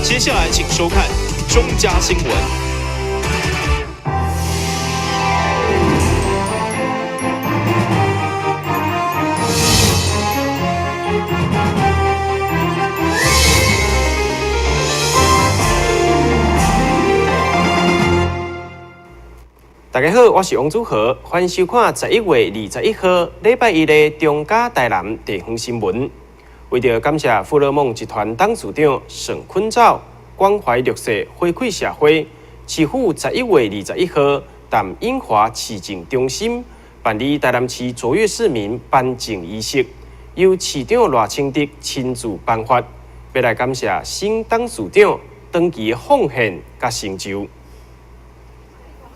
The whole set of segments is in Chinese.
接下来请收看中嘉新闻。大家好，我是王祖和，欢迎收看11月21号礼拜一的中嘉台南地方新闻。为着感谢富乐梦集团董事长沈坤照关怀弱势回馈社会，市府11月21号淡英华市政中心办理台南市卓越市民颁奖仪式，由市长赖清德亲自颁发，要来感谢新董事长长期奉献甲成就。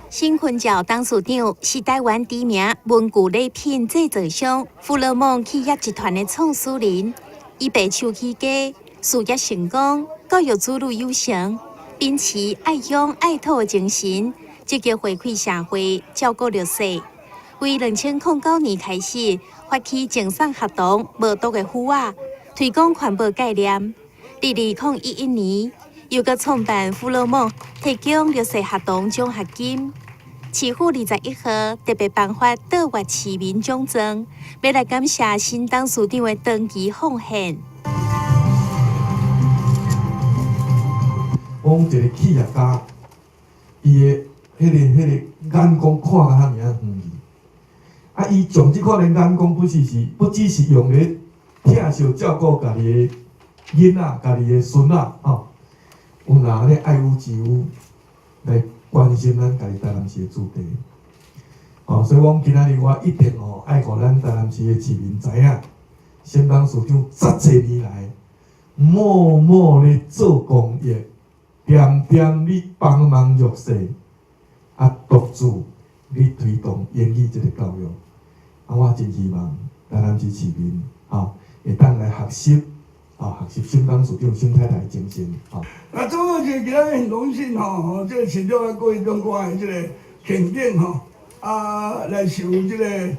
沈坤照董事长是台湾知名文具礼品制造商富乐梦企业集团的创始人。伊爸手起家，事业成功，教育子女有成，秉持爱乡爱土的精神，积极回馈社会，照顾弱势。为2009年开始发起赠送学童无毒的辅仔，推广环保概念。2011年，又搁创办富乐梦，提供弱势学童奖学金。市府21号特别颁发倒越市民奖状，要来感谢新董事长的长期奉献。讲一个企业家，伊的迄个眼光看甲遐尔远去，啊，伊从即款的眼光不只是用咧疼惜照顾家己的囡仔、家己的孙仔，吼，有拿咧爱屋及乌来关心咱家己台南市的子弟，所以讲今仔日我一定爱互咱台南市的市民知影，新董事长10多年来默默咧做公益，点点咧帮忙弱势，独自咧推动英语这个教育，我真希望台南市市民会当来学习。学习新董事长、新太太的精神。总个是今仔很荣幸这个市长各位长官的这个肯定来受这个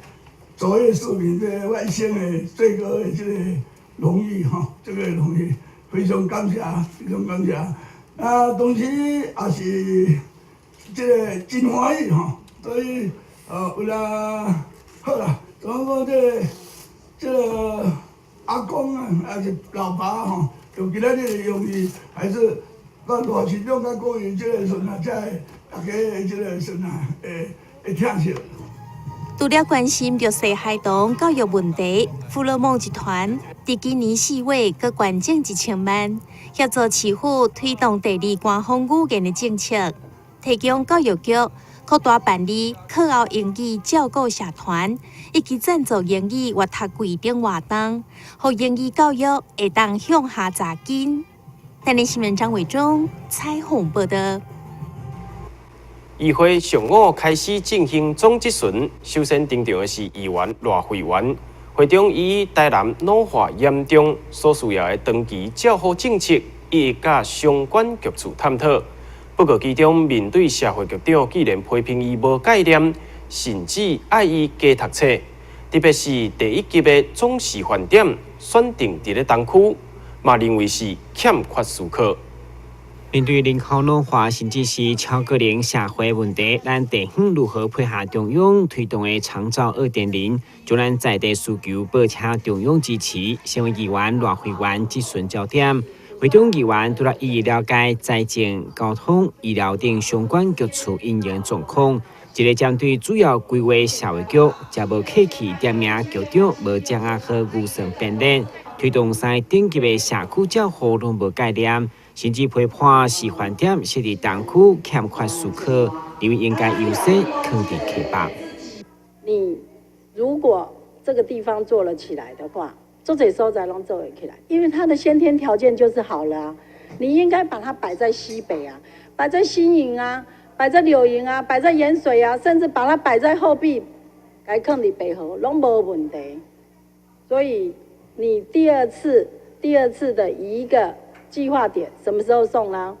卓越市民这个外省的最高的这个荣誉这个荣誉非常感谢，非常感谢。同时也是这个真欢喜所以为了好啦，怎么讲这个。阿公还是老爸就今仔日用意还是咱大市长甲各位这个孙啊，在大家这个孙啊，会疼惜。除了关心弱势孩童教育问题，富乐梦集团伫今年4月佮捐赠1000万，协助市府推动第2官方语言的政策，提供教育局扩大办理课后英语照顾社团，以及赞助英语阅读柜等活动，让英语教育会当向下扎根。台南新闻张伟忠采访报道。议会上午开始进行总质询，首先登场的是议员赖慧媛。会中以台南老化严重所需要的长期照护政策，以及甲相关局处探讨。不过，其中面对社会局长既然批评伊无概念，甚至爱伊加读册，特别是第1级的总示范点选定伫咧东区，嘛认为是欠缺思考。面对人口老化，甚至是超个龄社会问题，咱地方如何配合中央推动的长照2.0，就咱在地需求保持中央支持。身为议员赖慧媛质询焦点。会中议员除了以了解财政、交通、医疗等相关局处运营状况，一个针对主要规划社会局，也无客气点名局长无掌握好预算编列，推动3顶级的社区照护拢无概念，甚至批判示范点设伫东区欠缺思考，认为应该优先放伫客北。你如果这个地方做了起来的话，做这所在拢做起来，因为它的先天条件就是好了啊。你应该把它摆在西北啊，摆在新营啊，摆在柳营啊，摆在盐水啊，甚至把它摆在后壁，该坑里北河拢无问题。所以你第二次的一个计划点什么时候送呢？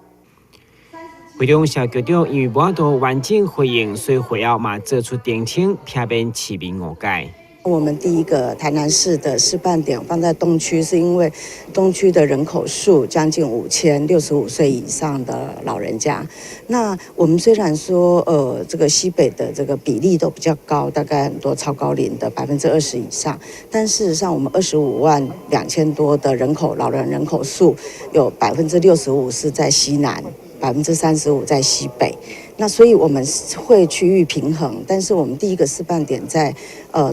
会中小局长因为无法度完整回应，所以会后嘛做出澄清，避免市民误解。我们第一个台南市的示范点放在东区，是因为东区的人口数将近5000，65岁以上的老人家。那我们虽然说这个西北的这个比例都比较高，大概很多超高龄的20%以上，但事实上我们252000多的老人人口数，有65%是在西南，35%在西北。那所以我们会区域平衡，但是我们第一个示范点在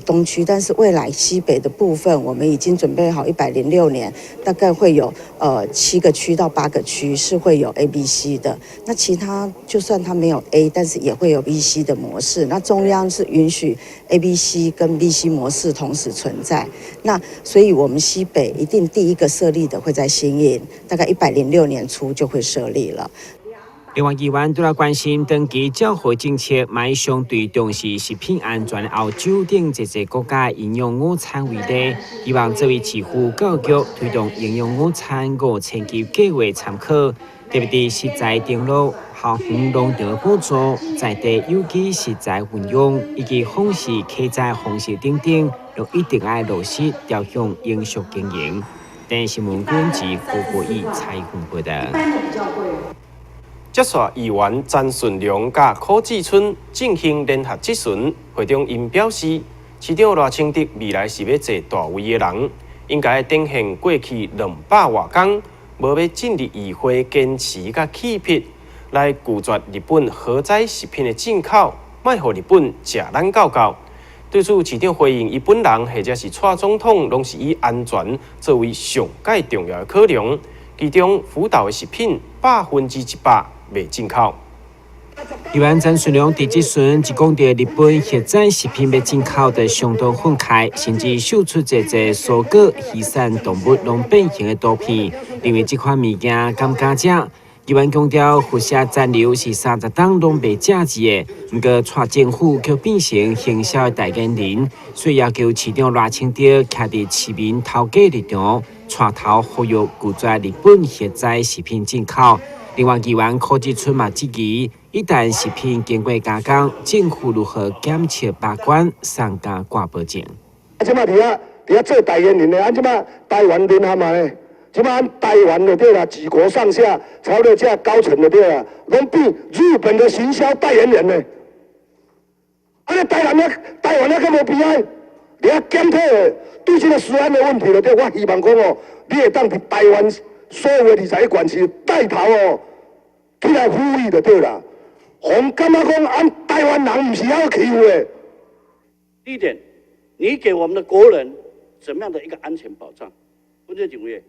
东区，但是未来西北的部分我们已经准备好106年，大概会有7个区到8个区是会有 A、B、C 的。那其他就算它没有 A， 但是也会有 B、C 的模式。那中央是允许 A、B、C 跟 B、C 模式同时存在。那所以我们西北一定第一个设立的会在新营，大概106年初就会设立了。另外，议员都来关心长期教会政策，买相对重视食品安全的欧洲等这些国家营养午餐为例，希望这位市府教育推动营养午餐5000级计划参考，特别伫食材登录、校园农场补助、在地有机食材运用以及访视客载方式等等，都一定要落实调向营属经营。但新闻编辑郭国义采访报道。接续议员詹顺良甲柯志春进行联合质询，会中因表示，市长赖清德未来是要坐大位的人，应该展现过去200多天无要进入议会坚持甲气魄，来拒绝日本核载食品的进口，莫互日本食咱狗狗。对此，市长回应，伊本人或者是蔡总统，拢是以安全作为上界重要的考量，其中辅导的食品100%未进口。议员詹顺良伫质询，只讲到日本核载食品要进口的相当愤慨，甚至秀出一蔬果、鱼产动物拢变形的图片，认为这款物件敢加食。议员强调，辐射残留是30档拢未价值的，不过蔡政府却变成行销的代言人，所以要求市长赖清德徛伫市民头家立场，带头呼吁拒绝日本核载食品进口。另外，议员柯志春嘛质疑，一旦食品经过加工，政府如何检测把关、上架挂保证？即马伫遐做代言人的，即马台湾联合嘛呢？即马台湾的对啦，几国上下超过这高层的对啦，拢比日本的行销代言人呢。你台湾咧敢无悲哀？你遐检讨的对这个食安的问题了，对，我希望讲哦，你会当伫台湾所有的21县市带头哦，起来呼吁就对啦。红感觉讲俺台湾人不是要欺负的。第一点，你给我们的国人怎么样的一个安全保障？阮这认为，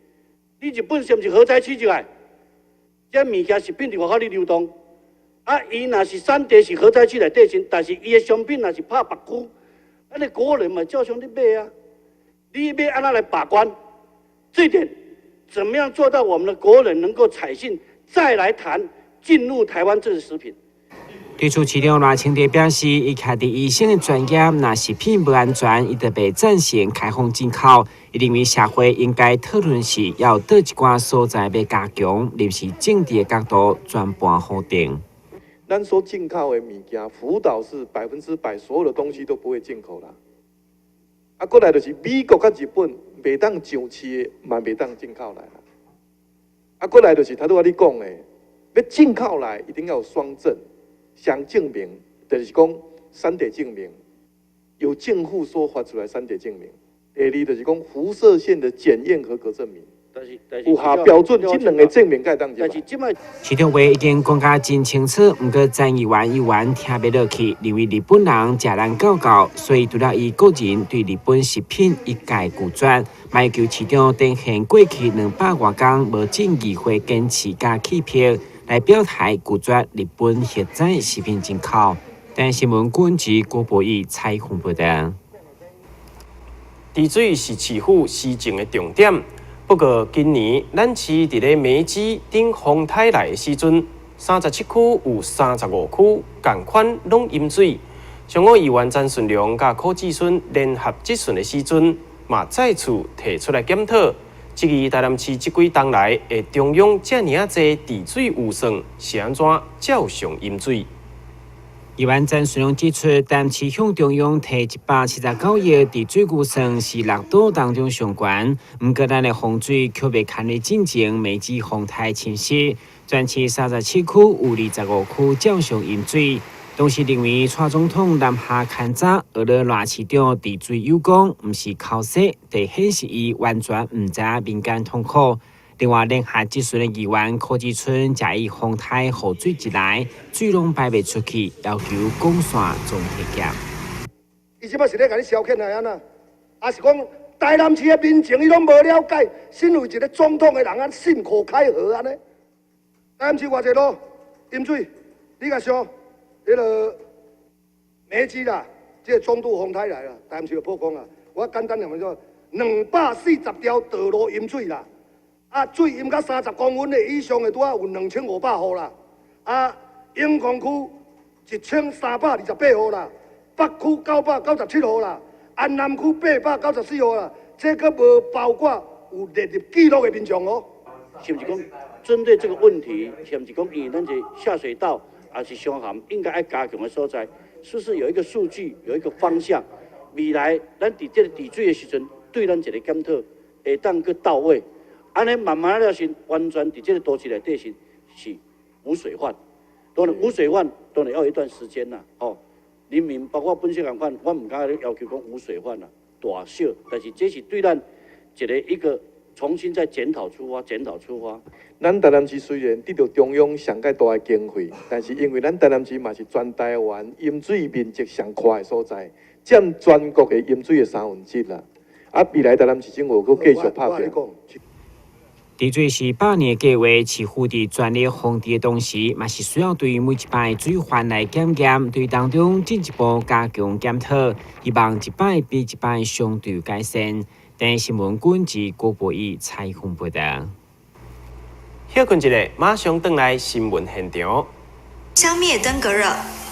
你日本是不是核载起入来？这物件食品伫外口咧流动，伊若是产地是核载起内底先，但是伊的商品若是拍白区，你国人嘛照常咧买啊。你要按怎来把关？这一点怎么样做到我们的国人能够采信，再来谈进入台湾这个食品？对此，市长赖清德表示，伊徛伫医生的专业，若食品不安全，伊特别赞成开放进口。伊认为社会应该讨论是要倒一寡所在要加强，而是政治的角度全盘否定。咱所进口的物件，福岛是100%所有的东西都不会进口啦。过来就是美国甲日本袂当上市的，嘛袂当进口来啦。过来就是头拄仔你讲的，要进口来一定要有双证。相证明，就是讲3点证明，有政府所发出来3点证明。第二就是讲辐射线的检验合格证明，有下标准，这2个证明该当入。市长话已经讲甲真清楚，不过詹议员听不落去，认为日本人食咱狗狗，所以除了伊个人对日本食品一概拒绝，要求市长展现过去200多天无进议会坚持加欺骗。来表态拒绝日本核载食品进口。但新闻编辑郭博义采访报道。治水是市府施政的重点，不过今年咱市伫咧梅子顶风台来的时阵，37区有35区共款拢淹水。上午议员詹顺良甲柯志春联合质询的时阵，嘛再次提出来检讨。质疑台南市这几冬来的中央这么济治水预算是安怎照常淹水？议员曾顺龙指出，淡市向中央提179亿伫水库算是6岛当中上悬，毋过咱的洪水却未看得进前未至洪台侵蚀，全市37区有25区照常淹水。同时认为，蔡总统南下勘察俄勒赖市长治水有功，毋是口说，就显示伊完全毋知民间痛苦。另外，联合质询的议员柯志春介意洪台雨水一来，水拢排袂出去，要求广线总体检。伊即摆是咧甲你消遣来安那，还是讲台南市的民情伊拢无了解，身为一个总统的人啊，信口开河安尼。台南市偌济路淹水，你甲想？迄个梅枝啦，即个中度洪台来啦，台南市就破功啦。我简单讲说，240条道路淹水啦，啊，水淹到30公分的以上的，拄啊有2500户啦，啊，永康区1328户啦，北区997户啦，安南区894户啦，这个无包括有列入记录的民众哦。是不是讲针对这个问题，是不是讲以咱这下水道？还是伤涵应该要加强的所在，是不是有一个数据，有一个方向？未来咱伫这个治水的时阵，对咱一个检讨，会当去到位。安尼慢慢了是完全伫这个都市内底是无水患。当然无水患当然要有一段时间啦。哦，人民包括本身共款，我唔敢要求讲无水患啦，大小，但是这是对咱一个重新再检讨出发。咱台南市虽然得到中央上介大的经费，但是因为咱台南市嘛是全台湾淹水面积上宽的所在，占全国的淹水的1/3啦。啊，未来台南市政府佫继续拍拼。治水是8年计划，市府伫全力防治的同时，嘛是需要对每一摆水患来检验，对当中进一步加强检讨，希望一摆比一摆相对改善。等新闻管及郭博义采访报道。休困一下，马上回来新闻现场。消灭登革热，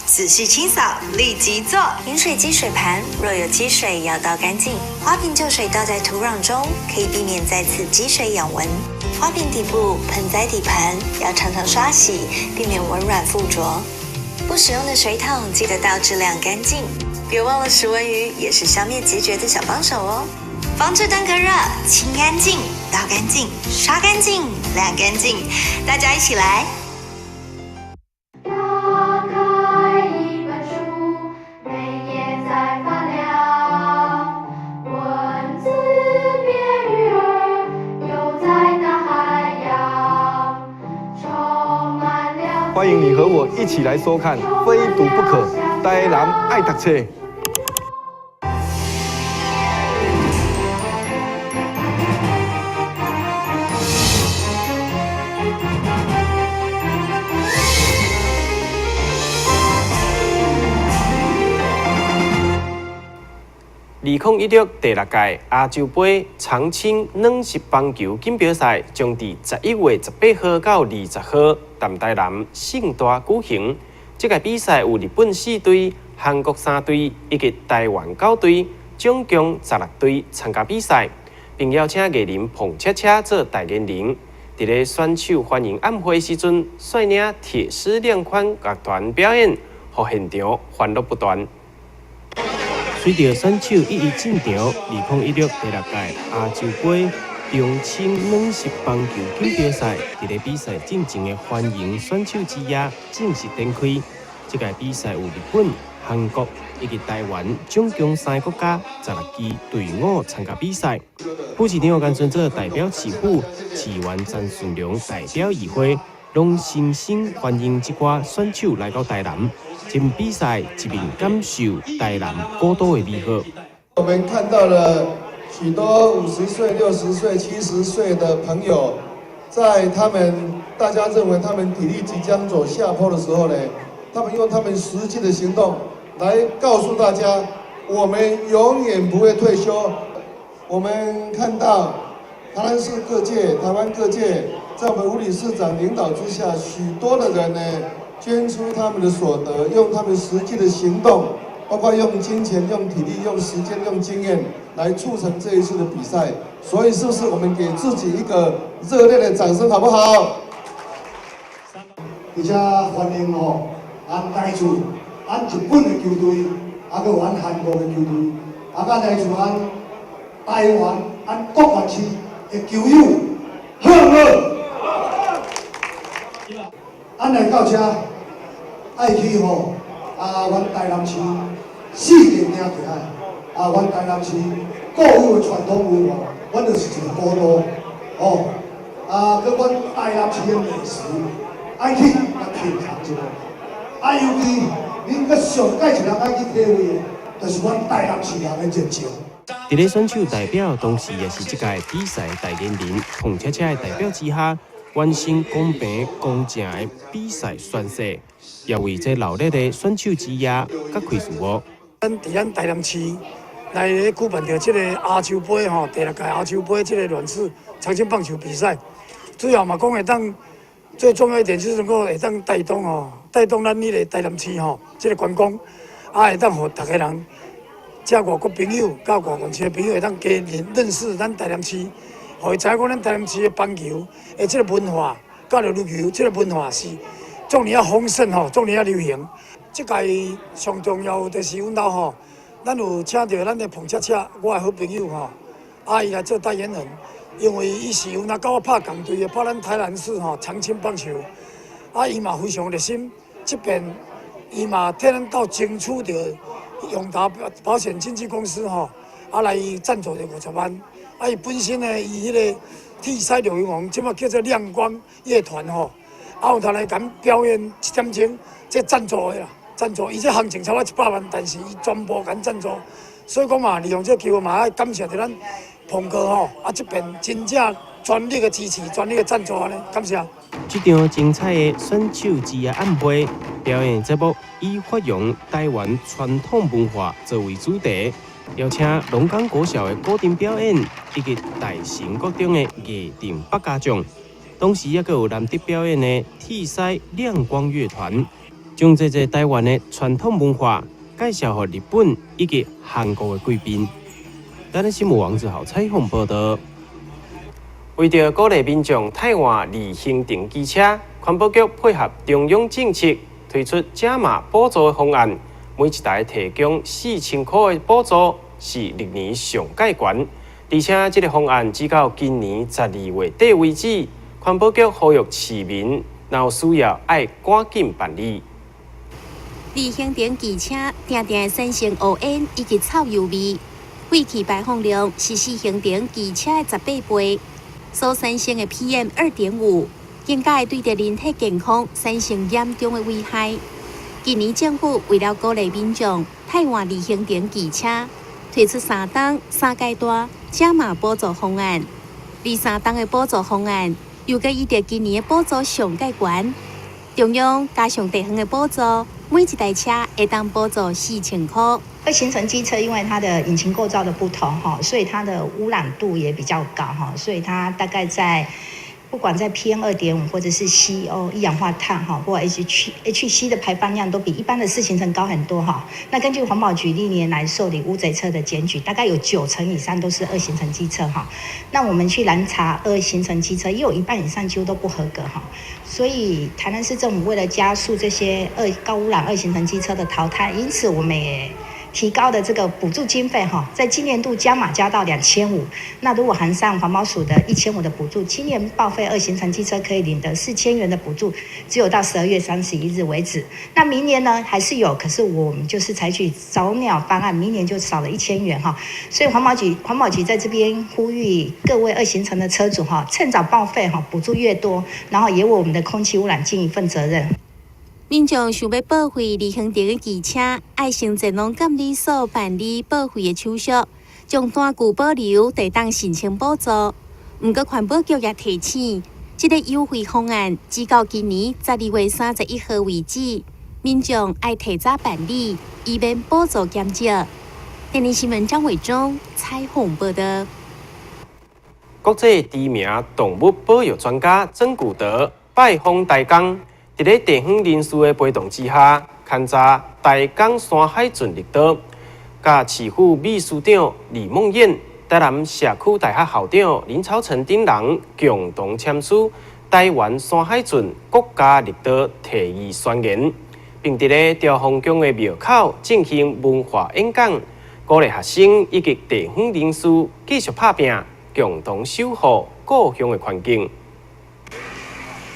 仔细清扫，立即做。饮水机水盘若有积水，要倒干净。花瓶旧水倒在土壤中，可以避免再次积水养蚊。花瓶底部、盆栽底盘要常常刷洗，避免蚊卵附着。不使用的水桶记得倒质量干净。别忘了食蚊鱼也是消灭孑孓的小帮手哦。防治登革热，清干净、倒干净、刷干净、晾干净，大家一起来！打开一本书，每页在发亮，文字变鱼儿，游在大海洋，充满了。欢迎你和我一起来收看《非读不可》，台南爱读册。2016第6届亚洲杯长青软式棒球锦标赛将伫11月18号到20号淡台南盛大举行。这个比赛有日本4队、韩国3队以及台湾9队，总共16队参加比赛，并邀请艺人彭恰恰做代言人。伫咧选手欢迎晚会时阵，率领铁丝亮款乐团表演，互现场欢乐不断。随着选手一一进场，2016第6届亚洲杯长青软式棒球锦标赛伫咧比赛进前的欢迎选手之夜正式展开。这届比赛有日本、韩国以及台湾总共3个国家16支队伍参加比赛。副市长甘顺做代表市府，市员詹顺良代表议会，拢深深欢迎这挂选手来到台南。今比赛一面感受台南古都的美好。我们看到了许多50岁、60岁、70岁的朋友，在大家认为他们体力即将走下坡的时候呢，他们用他们实际的行动来告诉大家，我们永远不会退休。我们看到台南市各界、台湾各界，在我们吴理事长领导之下，许多的人呢，捐出他们的所得，用他们实际的行动，包括用金钱、用体力、用时间、用经验来促成这一次的比赛。所以，是不是我们给自己一个热烈的掌声，好不好？而且欢迎咱台柱咱日本的球队，还有咱韩国的球队，甲来自咱台湾、咱国华市的球友，好好。咱来到这，爱去吼阮台南市四个领起来，阮台南市固有的传统文化，阮就是一个古都，佮阮台南市的美食，爱去甲品尝一下。尤其恁佮上届一人爱去体会的，就是阮台南市人的热情。伫咧选手代表，同时也是这届比赛代言人彭恰恰的代表之下，完成公平公正的比赛宣誓，也为这热烈的选手之夜甲开始哦。咱台南市来咧举办着这个亚洲杯吼，第6届亚洲杯这个男子长青棒球比赛，主要嘛讲会当最重要一点就是能够会当带动咱迄个台南市吼，这个观光，会当互大家人。遮外国朋友、甲外县市的朋友会当加认识咱台南市，互伊知影讲咱台南市的棒球的这个文化，甲着旅游这个文化是纵然丰盛吼，纵然流行。这届上重要就是阮兜吼，咱有请到咱的彭恰恰，我的好朋友吼，伊来做代言人，因为伊是有甲我拍共队的，拍咱台南市吼长青棒球，伊嘛非常热心，这边伊嘛替咱到争取着。永达保险经纪公司来赞助着50万。伊本身呢，伊迄个替赛刘英宏，即马叫做亮光乐团有他来敢表演1点钟，这赞助的啦，赞助，伊这行情超过100万，但是伊全部敢赞助，所以讲嘛，利用这机会嘛，爱感谢着咱彭哥这边真正全力的支持，全力的赞助呢，感谢。这场精彩的选手之夜晚会表演节目以发扬台湾传统文化作为主题，邀请龙岗国小的古典表演以及大型国中的艺定百家奖，同时也有难得表演的替赛亮光乐团，将这台湾的传统文化介绍给日本以及韩国的贵宾。咱的新闻网之后采访报道。为着鼓励民众汰换二型电机车，环保局配合中央政策，推出加码补助的方案，每一台提供4000块的补助，是历年上介悬。而且这个方案只到今年12月底为止，环保局呼吁市民若有需要，爱赶紧办理。二型电机车定定产生乌烟以及臭油味，废气排放量是4型电机车的18倍。所产生的 PM2.5，应该会对着人体健康产生严重的危害。今年政府为了鼓励民众汰换二型电机车，推出3档3阶段加码补助方案。第3档的补助方案，又佮依着今年的补助上介悬，中央加上地方的补助，每一台车会当补助4000块。2型乘机车因为它的引擎构造的不同所以它的污染度也比较高所以它大概在不管在 PM2.5 或者是 CO 一氧化碳或 HC 的排放量都比一般的4型乘高很多那根据环保局历年来受理污贼车的检举，大概有90%以上都是2型乘机车那我们去拦查2型乘机车，也有一半以上几乎都不合格所以台南市政府为了加速这些高污染2型乘机车的淘汰，因此我们也提高的这个补助经费在今年度加码加到2500，那如果含上环保署的1500的补助，今年报废2型乘机车可以领的4000元的补助，只有到12月31日为止。那明年呢还是有，可是我们就是采取早鸟方案，明年就少了1000元所以环保局在这边呼吁各位2型乘的车主趁早报废补助越多，然后也为我们的空气污染尽一份责任。民众想要报废二型电机车，爱先前农监理所办理报废的手续，将单据保留，得当申请补助。不过环保局也提醒，这个优惠方案只到今年12月31号为止，民众爱提早办理，以免补助减少。电视新闻张伟忠采访报道。国际知名动物保育专家曾古德拜访台江。伫咧地方人士的陪同之下，勘察台江山海圳绿岛，甲市府秘书长李梦燕、台南社区大学校长林超成等人共同签署台湾山海圳国家绿岛提议宣言，并伫咧朝阳宫的庙口进行文化演讲，鼓励学生以及地方人士继续打拼，共同守护故乡的环境。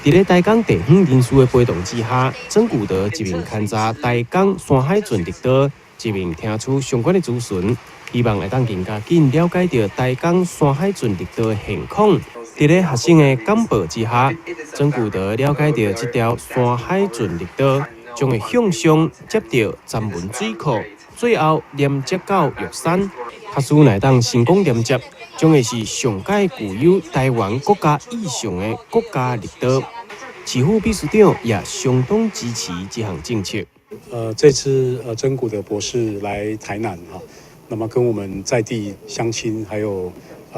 伫咧台江地方人士的陪同之下，曾古德一面勘察台江山海圳绿岛，一面听取相关的资讯，希望会当更加紧了解到台江山海圳绿岛的现况。伫咧学生的简报之下，曾古德了解到这条山海圳绿岛将会向上接到潭门水库，最后连接到玉山。学士乃当成功连接，将会是上届具有台湾国家意向的国家绿岛。市府秘书长也相当支持这项政策。这次曾古德博士来台南哈，那么跟我们在地乡亲还有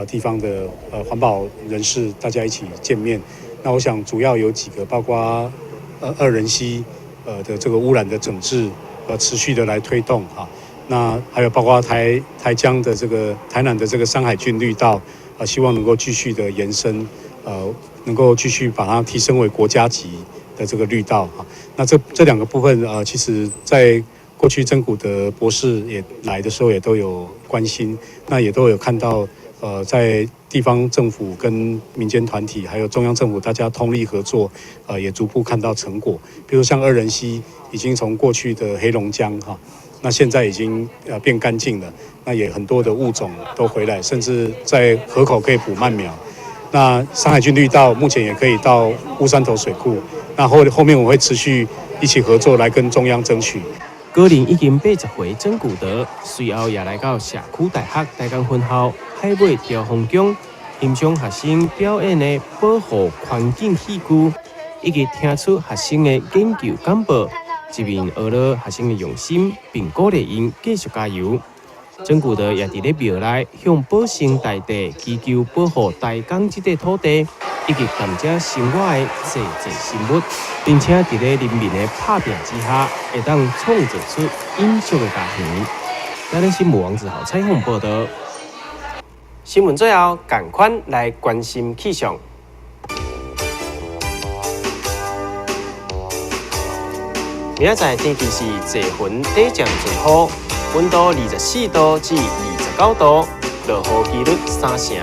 地方的环保人士大家一起见面。那我想主要有几个，包括二仁溪的这个污染的整治持续的来推动哈。那还有包括台江的这个台南的这个山海郡绿道，希望能够继续的延伸，能够继续把它提升为国家级的这个绿道哈。那这两个部分其实在过去曾古德博士也来的时候也都有关心，那也都有看到在地方政府跟民间团体还有中央政府大家通力合作，也逐步看到成果。比如像二仁溪已经从过去的黑龙江哈。那现在已经变干净了，那也很多的物种都回来，甚至在河口可以捕鳗苗。那山海郡绿道目前也可以到乌山头水库，那后面我会持续一起合作来跟中央争取。高龄已经80回曾古德，随后也来到社区大学台江分校海尾朝阳宫，欣赏学生表演的保护环境戏剧，以及听出学生的研究简报。一面学了学生的用心，并鼓励因继续加油。曾古德也伫咧庙内向保生大帝祈求保护台江这块土地，以及甘蔗生活的济生物，并且伫咧人民的打拼之下，会当创造出音乐的家园。咱的新闻王子豪采访报道。新闻最后，赶快来关心气象。明仔载天气是济云短暂阵雨，温度24度至29度，落雨几率3成。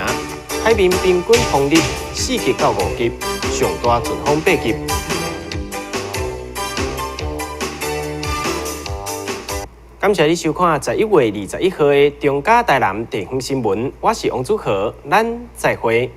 海面平均风力4级到5级，上大阵风8级。感谢你收看11月21号的中嘉台南地方新闻，我是王祖和，咱再会。